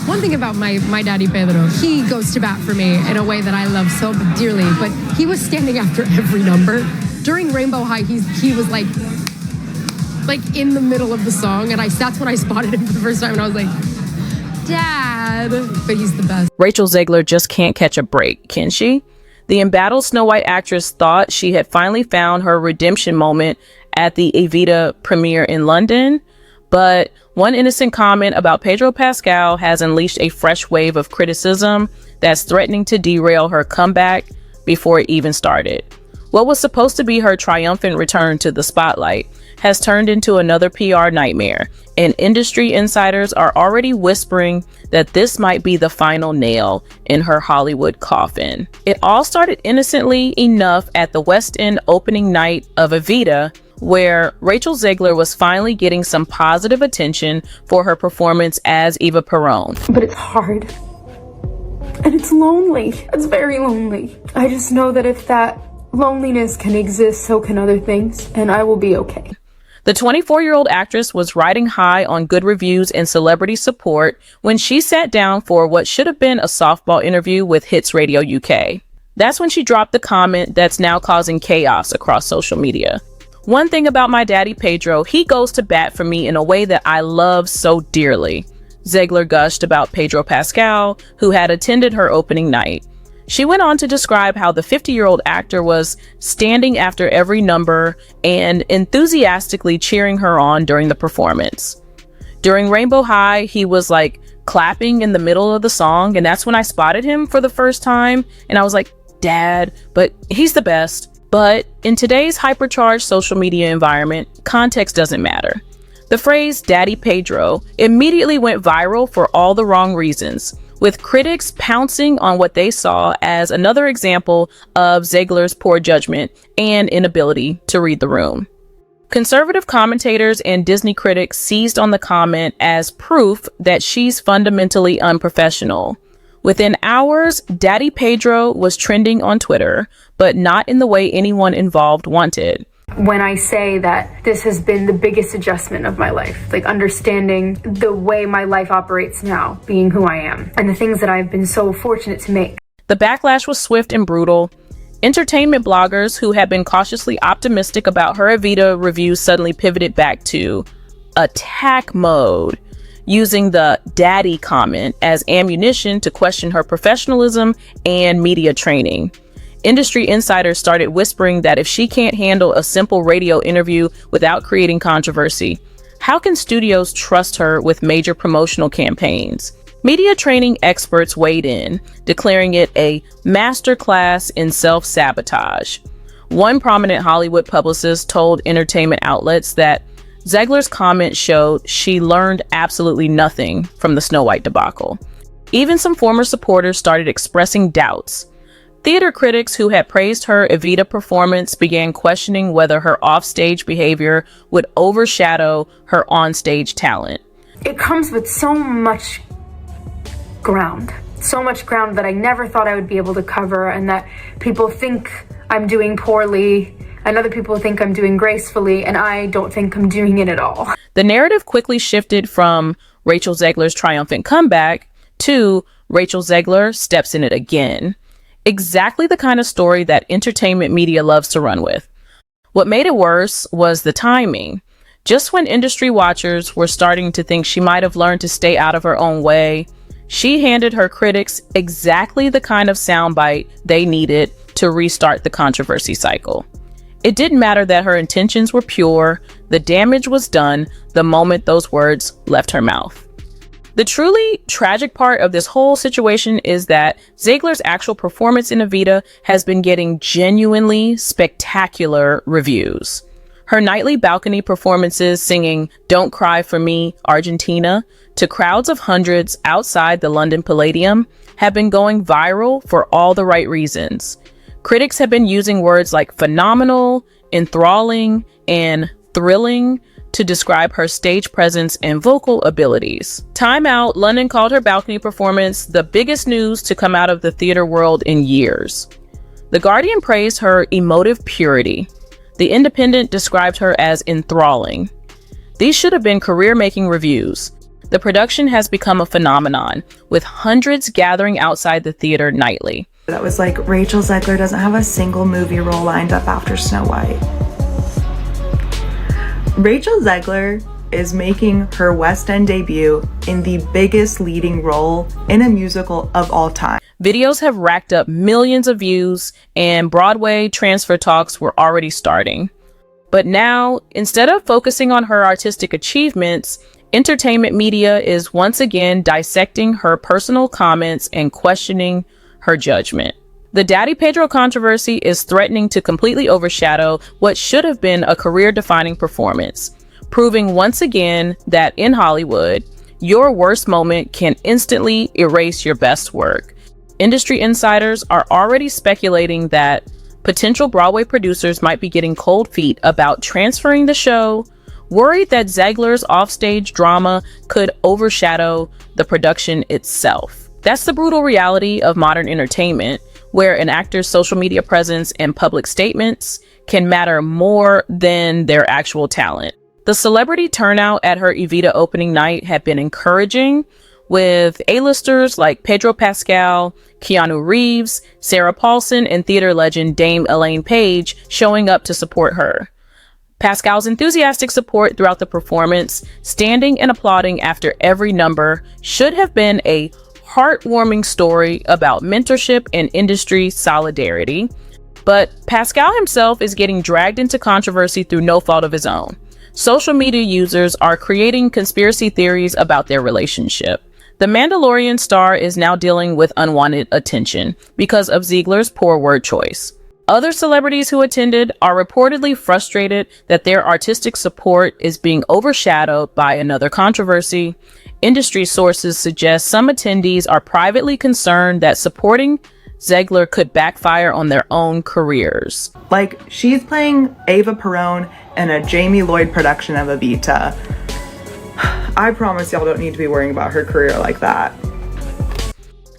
One thing about my daddy Pedro, he goes to bat for me in a way that I love so dearly, but he was standing after every number. During Rainbow High, he was like in the middle of the song, and that's when I spotted him for the first time, and I was like, Dad, but he's the best. Rachel Zegler just can't catch a break, can she? The embattled Snow White actress thought she had finally found her redemption moment at the Evita premiere in London, but one innocent comment about Pedro Pascal has unleashed a fresh wave of criticism that's threatening to derail her comeback before it even started. What was supposed to be her triumphant return to the spotlight has turned into another PR nightmare, and industry insiders are already whispering that this might be the final nail in her Hollywood coffin. It all started innocently enough at the West End opening night of Evita, where Rachel Zegler was finally getting some positive attention for her performance as Eva Peron. But it's hard. And it's lonely. It's very lonely. I just know that if that loneliness can exist, so can other things, and I will be okay. The 24-year-old actress was riding high on good reviews and celebrity support when she sat down for what should have been a softball interview with Hits Radio UK. That's when she dropped the comment that's now causing chaos across social media. One thing about my daddy Pedro, he goes to bat for me in a way that I love so dearly. Zegler gushed about Pedro Pascal, who had attended her opening night. She went on to describe how the 50-year-old actor was standing after every number and enthusiastically cheering her on during the performance. During Rainbow High, he was clapping in the middle of the song, and that's when I spotted him for the first time, and I was like, Dad, but he's the best. But in today's hypercharged social media environment, context doesn't matter. The phrase Daddy Pedro immediately went viral for all the wrong reasons, with critics pouncing on what they saw as another example of Zegler's poor judgment and inability to read the room. Conservative commentators and Disney critics seized on the comment as proof that she's fundamentally unprofessional. Within hours, Daddy Pedro was trending on Twitter, but not in the way anyone involved wanted. When I say that this has been the biggest adjustment of my life, understanding the way my life operates now, being who I am, and the things that I've been so fortunate to make. The backlash was swift and brutal. Entertainment bloggers who had been cautiously optimistic about her Evita reviews suddenly pivoted back to attack mode, using the daddy comment as ammunition to question her professionalism and media training. Industry insiders started whispering that if she can't handle a simple radio interview without creating controversy, how can studios trust her with major promotional campaigns? Media training experts weighed in, declaring it a masterclass in self-sabotage. One prominent Hollywood publicist told entertainment outlets that Zegler's comment showed she learned absolutely nothing from the Snow White debacle. Even some former supporters started expressing doubts. Theater critics who had praised her Evita performance began questioning whether her offstage behavior would overshadow her onstage talent. It comes with so much ground that I never thought I would be able to cover, and that people think I'm doing poorly, and other people think I'm doing gracefully, and I don't think I'm doing it at all. The narrative quickly shifted from Rachel Zegler's triumphant comeback to Rachel Zegler steps in it again. Exactly the kind of story that entertainment media loves to run with. What made it worse was the timing. Just when industry watchers were starting to think she might have learned to stay out of her own way, she handed her critics exactly the kind of soundbite they needed to restart the controversy cycle. It didn't matter that her intentions were pure, the damage was done the moment those words left her mouth. The truly tragic part of this whole situation is that Zegler's actual performance in Evita has been getting genuinely spectacular reviews. Her nightly balcony performances singing "Don't Cry for Me, Argentina" to crowds of hundreds outside the London Palladium have been going viral for all the right reasons. Critics have been using words like phenomenal, enthralling, and thrilling to describe her stage presence and vocal abilities. Time Out London called her balcony performance the biggest news to come out of the theater world in years. The Guardian praised her emotive purity. The Independent described her as enthralling. These should have been career-making reviews. The production has become a phenomenon, with hundreds gathering outside the theater nightly. That was like, Rachel Zegler doesn't have a single movie role lined up after Snow White. Rachel Zegler is making her West End debut in the biggest leading role in a musical of all time. Videos have racked up millions of views, and Broadway transfer talks were already starting. But now, instead of focusing on her artistic achievements, entertainment media is once again dissecting her personal comments and questioning her judgment. The Daddy Pedro controversy is threatening to completely overshadow what should have been a career-defining performance, proving once again that in Hollywood, your worst moment can instantly erase your best work. Industry insiders are already speculating that potential Broadway producers might be getting cold feet about transferring the show, worried that Zegler's offstage drama could overshadow the production itself. That's the brutal reality of modern entertainment, where an actor's social media presence and public statements can matter more than their actual talent. The celebrity turnout at her Evita opening night had been encouraging, with A-listers like Pedro Pascal, Keanu Reeves, Sarah Paulson, and theater legend Dame Elaine Paige showing up to support her. Pascal's enthusiastic support throughout the performance, standing and applauding after every number, should have been a heartwarming story about mentorship and industry solidarity. But Pascal himself is getting dragged into controversy through no fault of his own. Social media users are creating conspiracy theories about their relationship. The Mandalorian star is now dealing with unwanted attention because of Zegler's poor word choice. Other celebrities who attended are reportedly frustrated that their artistic support is being overshadowed by another controversy. Industry sources suggest some attendees are privately concerned that supporting Zegler could backfire on their own careers. Like, she's playing Ava Perón in a Jamie Lloyd production of Evita. I promise y'all don't need to be worrying about her career like that.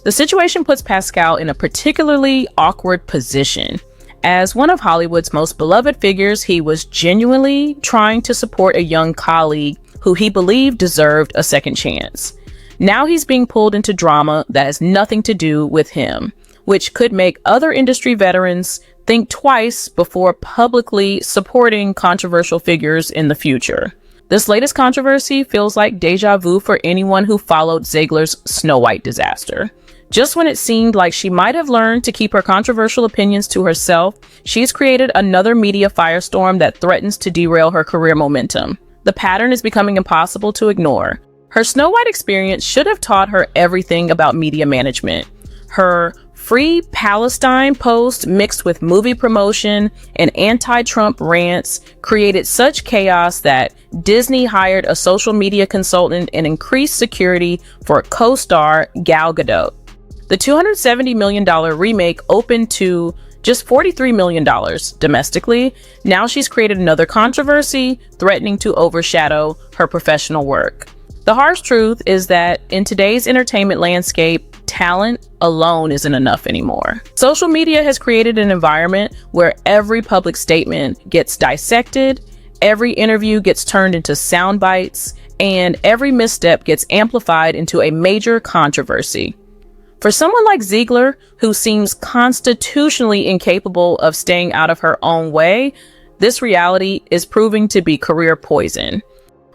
The situation puts Pascal in a particularly awkward position. As one of Hollywood's most beloved figures, he was genuinely trying to support a young colleague who he believed deserved a second chance. Now he's being pulled into drama that has nothing to do with him, which could make other industry veterans think twice before publicly supporting controversial figures in the future. This latest controversy feels like deja vu for anyone who followed Zegler's Snow White disaster. Just when it seemed like she might have learned to keep her controversial opinions to herself, she's created another media firestorm that threatens to derail her career momentum. The pattern is becoming impossible to ignore. Her Snow White experience should have taught her everything about media management. Her Free Palestine post mixed with movie promotion and anti-Trump rants created such chaos that Disney hired a social media consultant and increased security for co-star Gal Gadot. The $270 million remake opened to just $43 million domestically. Now she's created another controversy, threatening to overshadow her professional work. The harsh truth is that in today's entertainment landscape, talent alone isn't enough anymore. Social media has created an environment where every public statement gets dissected, every interview gets turned into sound bites, and every misstep gets amplified into a major controversy. For someone like Zegler, who seems constitutionally incapable of staying out of her own way, this reality is proving to be career poison.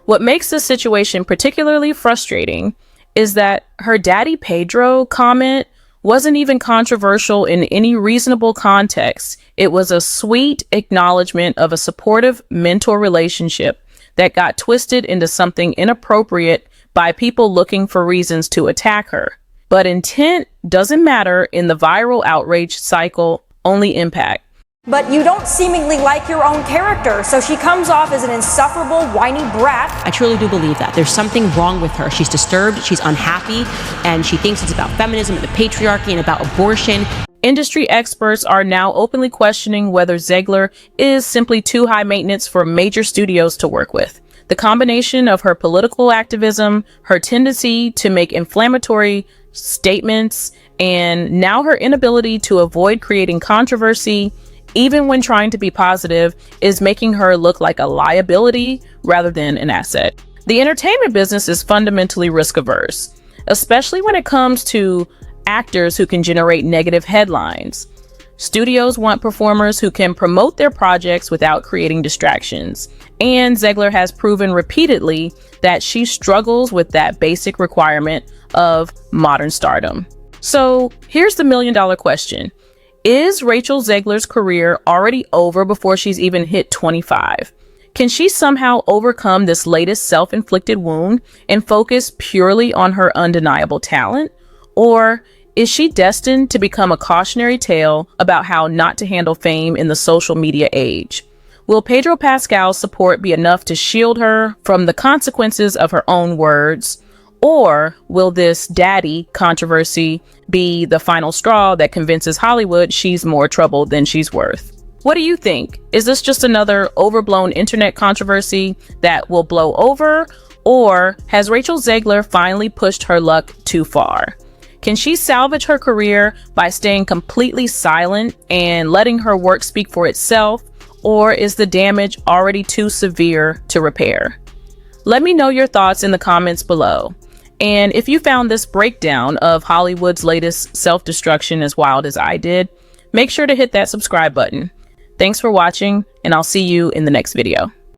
What makes this situation particularly frustrating is that her Daddy Pedro comment wasn't even controversial in any reasonable context. It was a sweet acknowledgement of a supportive mentor relationship that got twisted into something inappropriate by people looking for reasons to attack her. But intent doesn't matter in the viral outrage cycle, only impact. But you don't seemingly like your own character, so she comes off as an insufferable, whiny brat. I truly do believe that. There's something wrong with her. She's disturbed, she's unhappy, and she thinks it's about feminism and the patriarchy and about abortion. Industry experts are now openly questioning whether Zegler is simply too high maintenance for major studios to work with. The combination of her political activism, her tendency to make inflammatory statements, and now her inability to avoid creating controversy even when trying to be positive, is making her look like a liability rather than an asset. The entertainment business is fundamentally risk-averse, especially when it comes to actors who can generate negative headlines. Studios want performers who can promote their projects without creating distractions, and Zegler has proven repeatedly that she struggles with that basic requirement of modern stardom. So here's the million-dollar question. Is Rachel Zegler's career already over before she's even hit 25? Can she somehow overcome this latest self-inflicted wound and focus purely on her undeniable talent? Or is she destined to become a cautionary tale about how not to handle fame in the social media age? Will Pedro Pascal's support be enough to shield her from the consequences of her own words? Or will this daddy controversy be the final straw that convinces Hollywood she's more trouble than she's worth? What do you think? Is this just another overblown internet controversy that will blow over? Or has Rachel Zegler finally pushed her luck too far? Can she salvage her career by staying completely silent and letting her work speak for itself? Or is the damage already too severe to repair? Let me know your thoughts in the comments below. And if you found this breakdown of Hollywood's latest self-destruction as wild as I did, make sure to hit that subscribe button. Thanks for watching, and I'll see you in the next video.